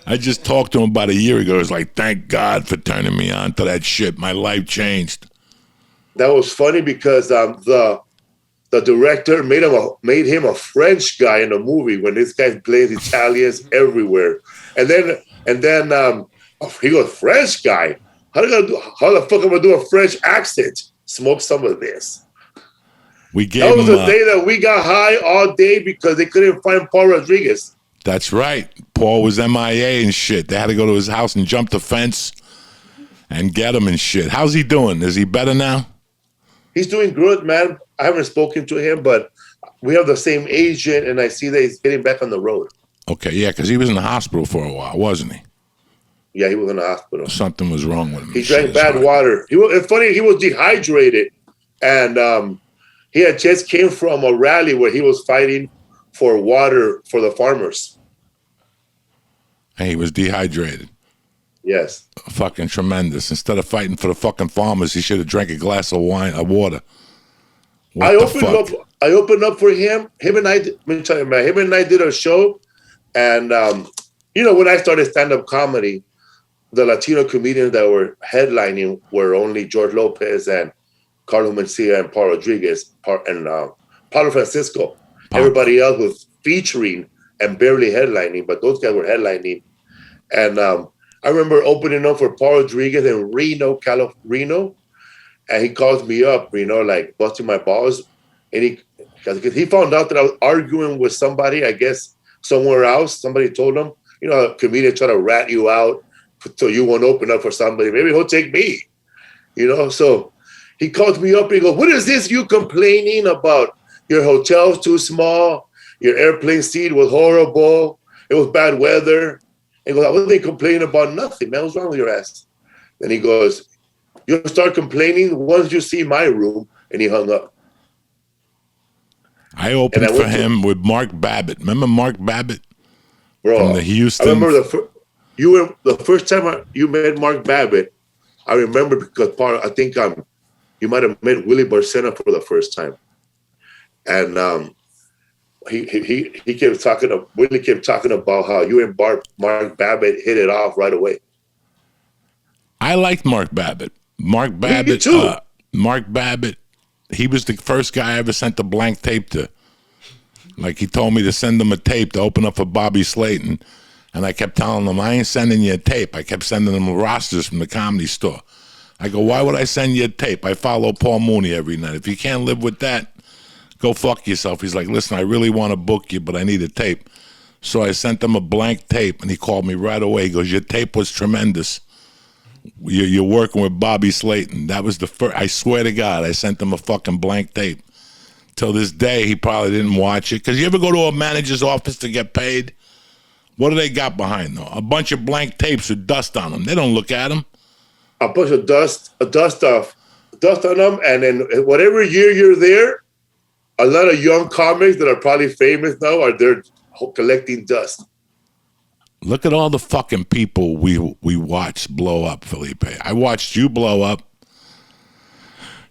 I just talked to him about a year ago. He was like, thank God for turning me on to that shit. My life changed. That was funny because the director made him a French guy in the movie when this guy plays Italians everywhere, and then he goes, French guy. How the fuck am I gonna do a French accent? Smoke some of this. We That gave was him the day that we got high all day because they couldn't find Paul Rodriguez. That's right. Paul was MIA and shit. They had to go to his house and jump the fence and get him and shit. How's he doing? Is he better now? He's doing good, man. I haven't spoken to him, but we have the same agent, and I see that he's getting back on the road. Okay, yeah, because he was in the hospital for a while, wasn't he? Yeah, he was in the hospital. Something was wrong with him. He drank bad water. It's funny, he was dehydrated, and he had just came from a rally where he was fighting for water for the farmers. And he was dehydrated. Yes. Fucking tremendous. Instead of fighting for the fucking farmers, he should have drank a glass of water. I opened up for him. Him and I did a show, and when I started stand-up comedy, the Latino comedians that were headlining were only George Lopez and Carlos Mencia and Paul Rodriguez and Paulo Francisco. Everybody else was featuring and barely headlining, but those guys were headlining. And I remember opening up for Paul Rodriguez in Reno, California, and he calls me up, like busting my balls. And because he found out that I was arguing with somebody, I guess, somewhere else. Somebody told him, a comedian try to rat you out so you won't open up for somebody. Maybe he'll take me, So he calls me up and he goes, what is this you complaining about? Your hotel's too small. Your airplane seat was horrible. It was bad weather. And he goes, I wasn't complaining about nothing, man. What's wrong with your ass? Then he goes, you'll start complaining once you see my room. And he hung up. I opened for him with Mark Babbitt. Remember Mark Babbitt? Bro, from the Houston. I remember the first time you met Mark Babbitt. I remember because I think you might have met Willie Barcena for the first time. And he kept talking. Willie kept talking about how you and Mark Babbitt hit it off right away. I liked Mark Babbitt. Mark Babbitt. Me too. Mark Babbitt. He was the first guy I ever sent a blank tape to. Like he told me to send him a tape to open up for Bobby Slayton, and I kept telling him I ain't sending you a tape. I kept sending him rosters from the Comedy Store. I go, why would I send you a tape? I follow Paul Mooney every night. If you can't live with that, go fuck yourself. He's like, listen, I really want to book you, but I need a tape. So I sent him a blank tape, and he called me right away. He goes, your tape was tremendous. You're working with Bobby Slayton. That was the first. I swear to God, I sent him a fucking blank tape. Till this day, he probably didn't watch it. Because you ever go to a manager's office to get paid? What do they got behind them? A bunch of blank tapes with dust on them. They don't look at them. A bunch of dust on them, and then whatever year you're there, a lot of young comics that are probably famous now are there collecting dust. Look at all the fucking people we watched blow up, Felipe. I watched you blow up.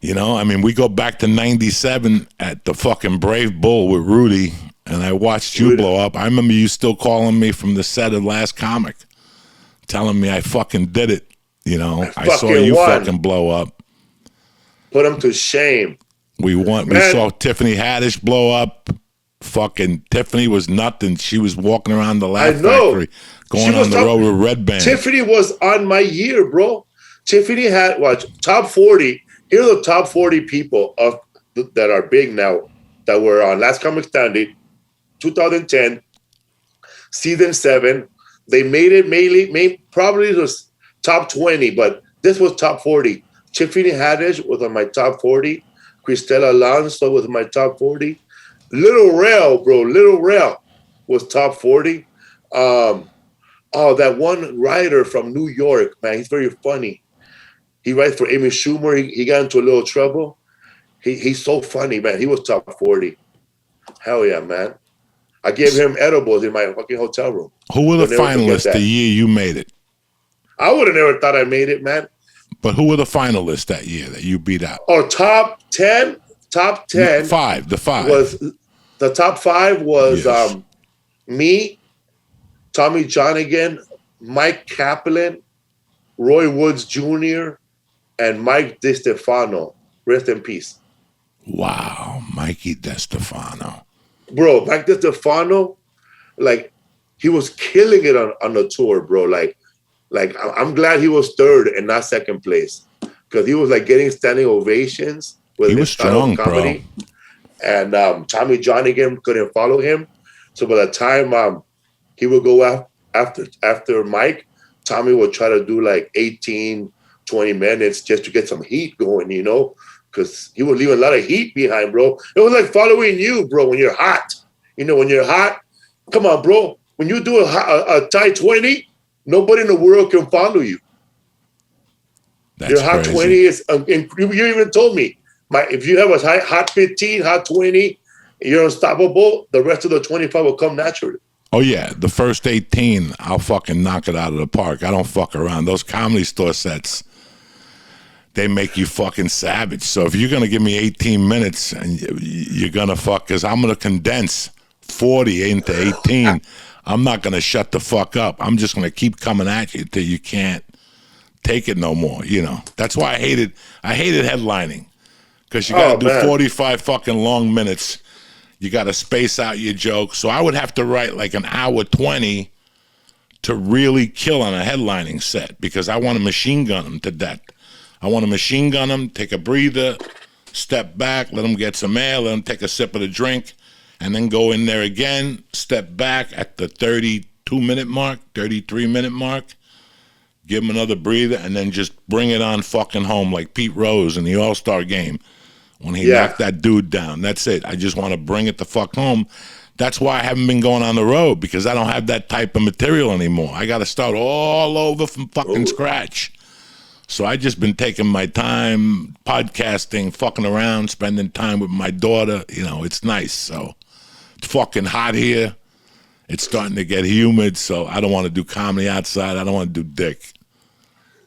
We go back to 97 at the fucking Brave Bull with Rudy, and I watched you blow up. I remember you still calling me from the set of Last Comic, telling me I fucking did it. I saw you fucking blow up. Put them to shame. We saw Tiffany Haddish blow up. Fucking Tiffany was nothing. She was walking around the Laugh Factory, going on the road with Red Band. Tiffany was on my year, bro. Tiffany had top 40. Here are the top 40 people that are big now that were on Last Comic Standing, 2010, season 7. They made it probably it was top 20, but this was top 40. Tiffany Haddish was on my top 40. Cristela Alonso was in my top 40. Little Rel was top 40. That one writer from New York, man, he's very funny. He writes for Amy Schumer. He got into a little trouble. He's so funny, man. He was top 40. Hell yeah, man. I gave him edibles in my fucking hotel room. Who were the finalists the year you made it? I would have never thought I made it, man. But who were the finalists that year that you beat out? Oh, top 10? Top 10. The five. The top 5 was yes. me, Tommy Johnigan, Mike Kaplan, Roy Woods Jr., and Mike DiStefano. Rest in peace. Wow, Mikey DiStefano. Bro, Mike DiStefano, like, he was killing it on the tour, bro. Like I'm glad he was third and not second place, because he was like getting standing ovations with he was his strong, comedy. Bro. And Tommy John again couldn't follow him. So by the time he would go after Mike, Tommy would try to do like 18, 20 minutes just to get some heat going, you know, because he would leave a lot of heat behind, bro. It was like following you, bro, when you're hot. You know, when you're hot, come on, bro. When you do a tight 20, nobody in the world can follow you. That's your hot crazy. 20 is, you even told me, if you have a hot 15, hot 20, you're unstoppable, the rest of the 25 will come naturally. Oh, yeah. The first 18, I'll fucking knock it out of the park. I don't fuck around. Those Comedy Store sets, they make you fucking savage. So if you're going to give me 18 minutes and you're going to fuck, because I'm going to condense 40 into 18, I'm not going to shut the fuck up. I'm just going to keep coming at you till you can't take it no more, you know. That's why I hated headlining, because you got to do 45 fucking long minutes. You got to space out your jokes. So I would have to write like an hour 20 to really kill on a headlining set, because I want to machine gun them to death. I want to machine gun them, take a breather, step back, let them get some air, let them take a sip of the drink, and then go in there again, step back at the 32-minute mark, 33-minute mark, give them another breather, and then just bring it on fucking home like Pete Rose in the All-Star game when he knocked that dude down. That's it. I just want to bring it the fuck home. That's why I haven't been going on the road, because I don't have that type of material anymore. I got to start all over from fucking scratch. So I just been taking my time, podcasting, fucking around, spending time with my daughter. You know, it's nice. So it's fucking hot here. It's starting to get humid, so I don't want to do comedy outside. I don't want to do dick.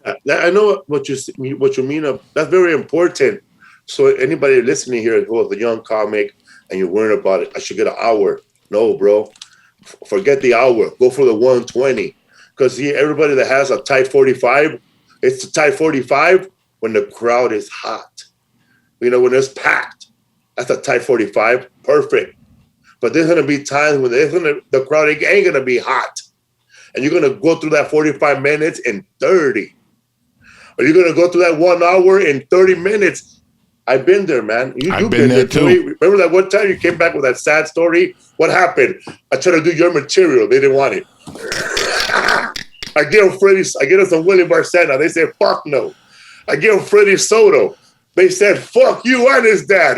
I know what you mean. That's very important. So anybody listening here who is a young comic and you're worrying about it, I should get an hour. No, bro. Forget the hour. Go for the 120. Because everybody that has a tight 45, it's a tight 45 when the crowd is hot. You know, when it's packed. That's a tight 45. Perfect. But there's going to be times when the crowd ain't going to be hot. And you're going to go through that 45 minutes in 30. Or you're going to go through that 1 hour in 30 minutes. I've been there, man. You've been there too. Remember that one time you came back with that sad story? What happened? I tried to do your material. They didn't want it. I give them some Willie Barcena. They said, fuck no. I give them Freddie Soto. They said, fuck you and his dad.